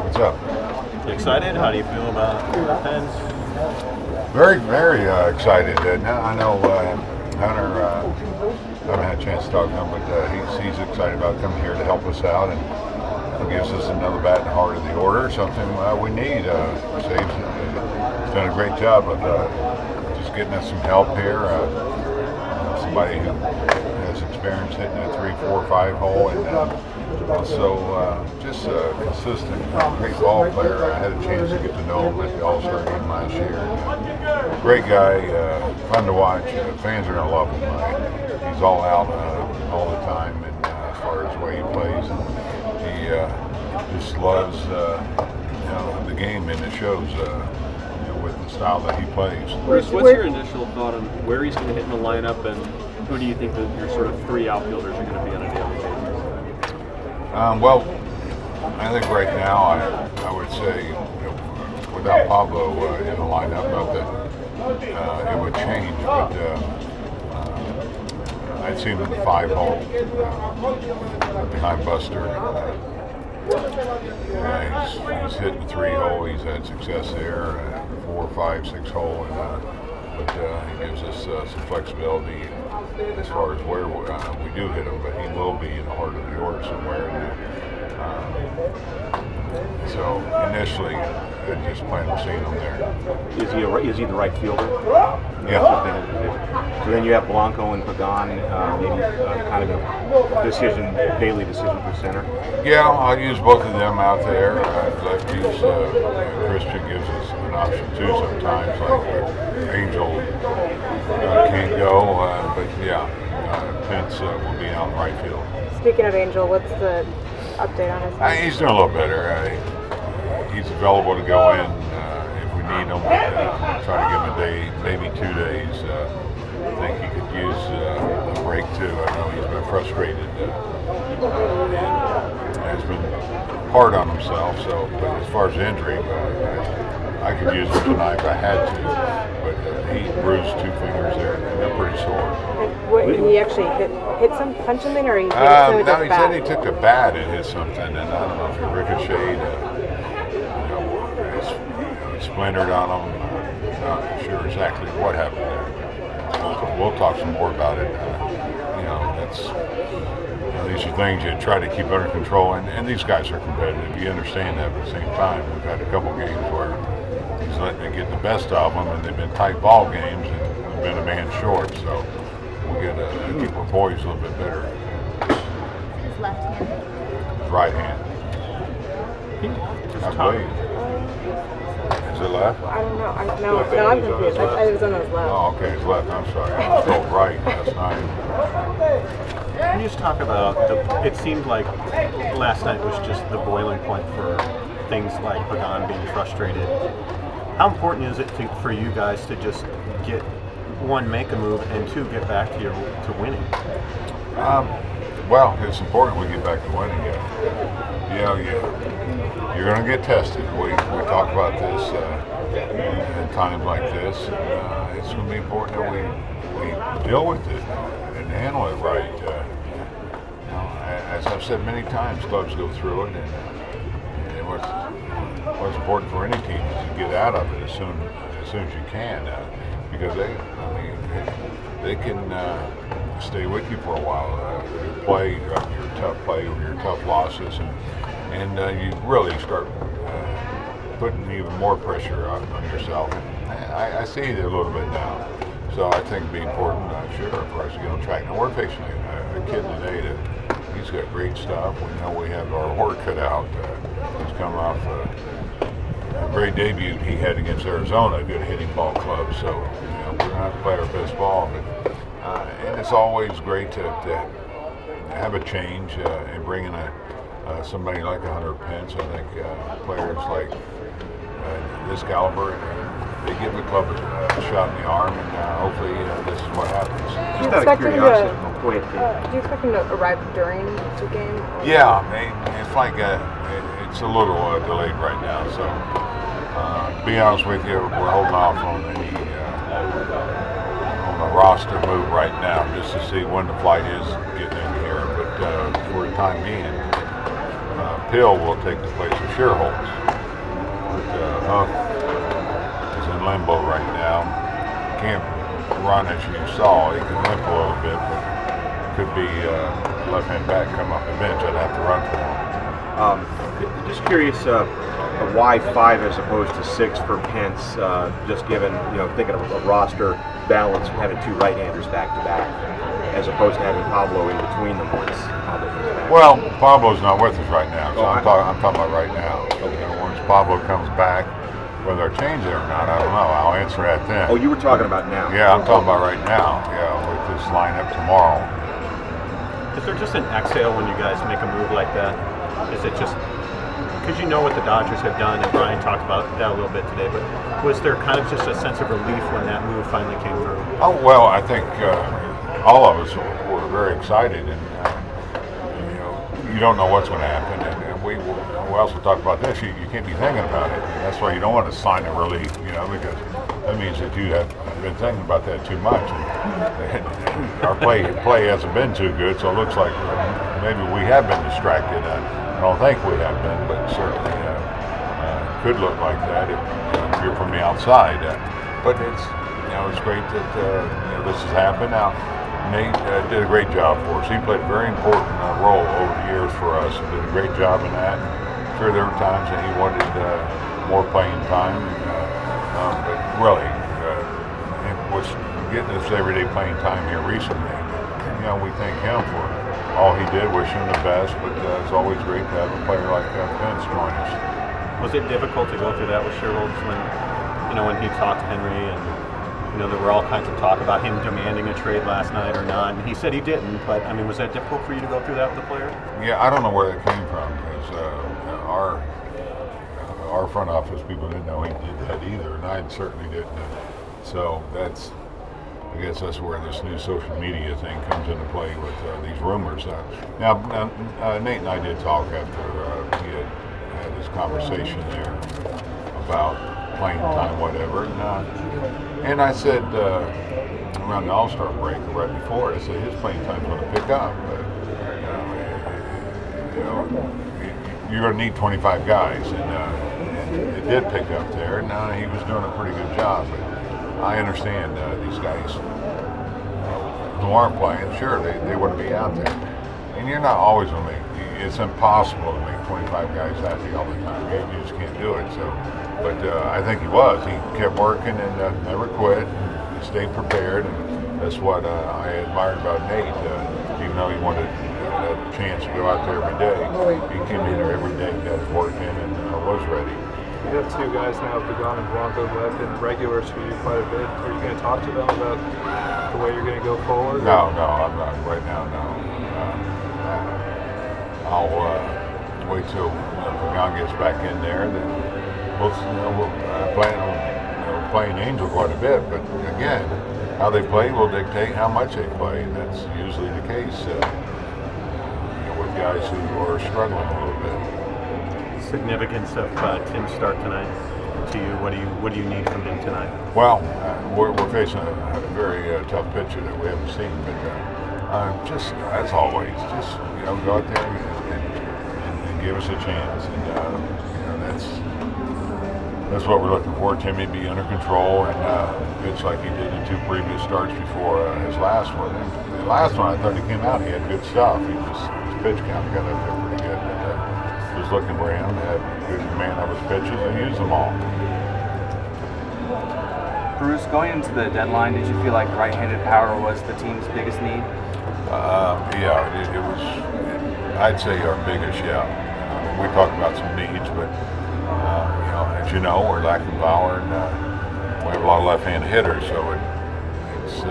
What's up? You excited? How do you feel about Pence? Very, very excited. I know Hunter, I haven't had a chance to talk to him, but he's excited about coming here to help us out and gives us another bat in the heart of the order, something we need. He's done a great job of just getting us some help here. Somebody who has experience hitting a 3, 4, 5 hole, and also just a consistent, great ball player. I had a chance to get to know him at the All-Star game last year. Great guy, fun to watch. Fans are gonna love him. He's all out all the time, and as far as the way he plays, and he just loves the game, and it shows. With the style that he plays. Bruce, what's your initial thought on where he's going to hit in the lineup, and who do you think that your sort of 3 outfielders are going to be on a daily basis? Well, I think right now I would say without Pablo in the lineup, not that it would change, but I'd see him in the 5 hole behind Buster. He's hitting 3 hole. He's had success there, 4, 5, 6 hole, but he gives us some flexibility as far as where we do hit him. But he will be in the heart of the order somewhere. So initially, I just plan on seeing him there. Is he the right fielder? Yeah. So then you have Blanco and Pagan, maybe kind of a daily decision for center. Yeah, I'll use both of them out there. Lefties, Christian gives us an option too sometimes, like Angel can't go, but yeah, Pence will be out in right field. Speaking of Angel, what's the update on his health? He's doing a little better. He's available to go in if we need him. Try to give him a day, maybe 2 days. I think he could use a break too. I know he's been frustrated and has been hard on himself. So, but as far as injury, I could use him tonight if I had to. But he bruised 2 fingers there, and they're pretty sore. He actually hit some punch him in, or he hit no, he said he took a bat and hit something, and I don't know if it ricocheted. It splintered on him. Not sure exactly what happened there. We'll talk some more about it. These are things you try to keep under control, and these guys are competitive. You understand that, but at the same time, we've had a couple games where he's letting it get the best of them, and they've been tight ball games, and we've been a man short. So we'll get keep our boys a little bit better. His left hand. His right hand. I believe. Is it left? I don't know. No, I'm confused. I was on his left. Oh, okay, his left. I'm sorry. I was told right last night. Can you just talk about it seemed like last night was just the boiling point for things like Pagan being frustrated. How important is it for you guys to just get, 1, make a move, and 2, get back to winning? Well, it's important we get back to winning. You're going to get tested. We talk about this in times like this. It's going to be important that we deal with it and handle it right. As I've said many times, clubs go through it, and what's important for any team is to get out of it as soon as you can, because they can stay with you for a while. Your play, your tough play, your tough losses, and you really start putting even more pressure on yourself. I see it a little bit now, so I think it'd be important, sure, for us to get on track. Now we're facing a kid today that he's got great stuff. We know we have our work cut out. He's come off a great debut he had against Arizona, a good hitting ball club. So we're going to have to play our best ball. But, and it's always great to have a change and bring in somebody like Hunter Pence. I think players like this caliber, they give the club a shot in the arm, and hopefully this is what happens. Do you expect him to arrive during the game? Yeah, it's like it's a little delayed right now. So to be honest with you, we're holding off on any on the roster move right now, just to see when the flight is getting in here. But for the time being, Pill will take the place of Shearholtz. But Huff is in limbo right now. Can't run as you saw. He can limp a little bit, but could be left-hand back come off the bench. I'd have to run for him. Just curious, why 5 as opposed to 6 for Pence? Just given, thinking of a roster balance, having 2 right-handers back to back, as opposed to having Pablo in between them once. Well, Pablo's not with us right now, so I'm talking about right now. Once Pablo comes back, whether I change it or not, I don't know. I'll answer that then. Oh, you were talking about now? Yeah, I'm talking about right now. Yeah, with this lineup tomorrow. Is there just an exhale when you guys make a move like that? Is it just because you know what the Dodgers have done, and Brian talked about that a little bit today, but was there kind of just a sense of relief when that move finally came through? Oh, well, I think all of us were very excited, and you don't know what's going to happen, and we also talked about this. You can't be thinking about it. And that's why you don't want to sign a relief, because that means that you have been thinking about that too much. And our play hasn't been too good, so it looks like maybe we have been distracted. I don't think we have been, but certainly could look like that if you're from the outside. But it's great that this has happened. Now, Nate did a great job for us. He played a very important role over the years for us and did a great job in that. Sure, there were times that he wanted more playing time, but really, it was getting us everyday playing time here recently. We thank him for all he did. Wish him the best, but it's always great to have a player like Pence join us. Was it difficult to go through that with Shearholtz when he talked to Henry and there were all kinds of talk about him demanding a trade last night or not, and he said he didn't, but was that difficult for you to go through that with the player? Yeah, I don't know where that came from, because our front office people didn't know he did that either, and I certainly didn't. So I guess that's where this new social media thing comes into play with these rumors. Now, Nate and I did talk after he had his conversation there about playing time, whatever. And I said around the All-Star break, or right before, I said his playing time's going to pick up. You're going to need 25 guys, and it did pick up there. And he was doing a pretty good job. But I understand these guys who aren't playing. Sure, they want to be out there, and you're not always going to make. It's impossible to make 25 guys happy all the time. You just can't do it. So. But I think he was. He kept working and never quit. He stayed prepared, and that's what I admired about Nate. Even though he wanted a chance to go out there every day, he came in there every day, got working, and was ready. You have 2 guys now, Pagan and Blanco, who have been regulars for you quite a bit. Are you going to talk to them about the way you're going to go forward? No, I'm not right now. No. I'll wait till Pagan gets back in there. Then we'll plan on playing Angel quite a bit, but again, how they play will dictate how much they play, and that's usually the case with guys who are struggling a little bit. Significance of Tim's start tonight to you? What do you need from him tonight? Well, we're facing a very tough pitcher that we haven't seen, but just as always, just go out there and give us a chance, and that's what we're looking for. Timmy be under control and pitch like he did in 2 previous starts before his last one. And the last one, I thought he came out, he had good stuff. His pitch count got up there pretty good. But just looking for him to have good command of his pitches and use them all. Bruce, going into the deadline, did you feel like right-handed power was the team's biggest need? Yeah, it was. I'd say our biggest. Yeah, we talked about some needs, but. As you know, we're lacking power, and we have a lot of left-handed hitters, so it's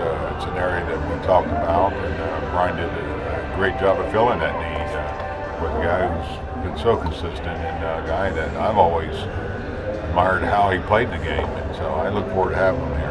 an area that we talked about, and Brian did a great job of filling that need with a guy who's been so consistent, and a guy that I've always admired how he played the game, and so I look forward to having him here.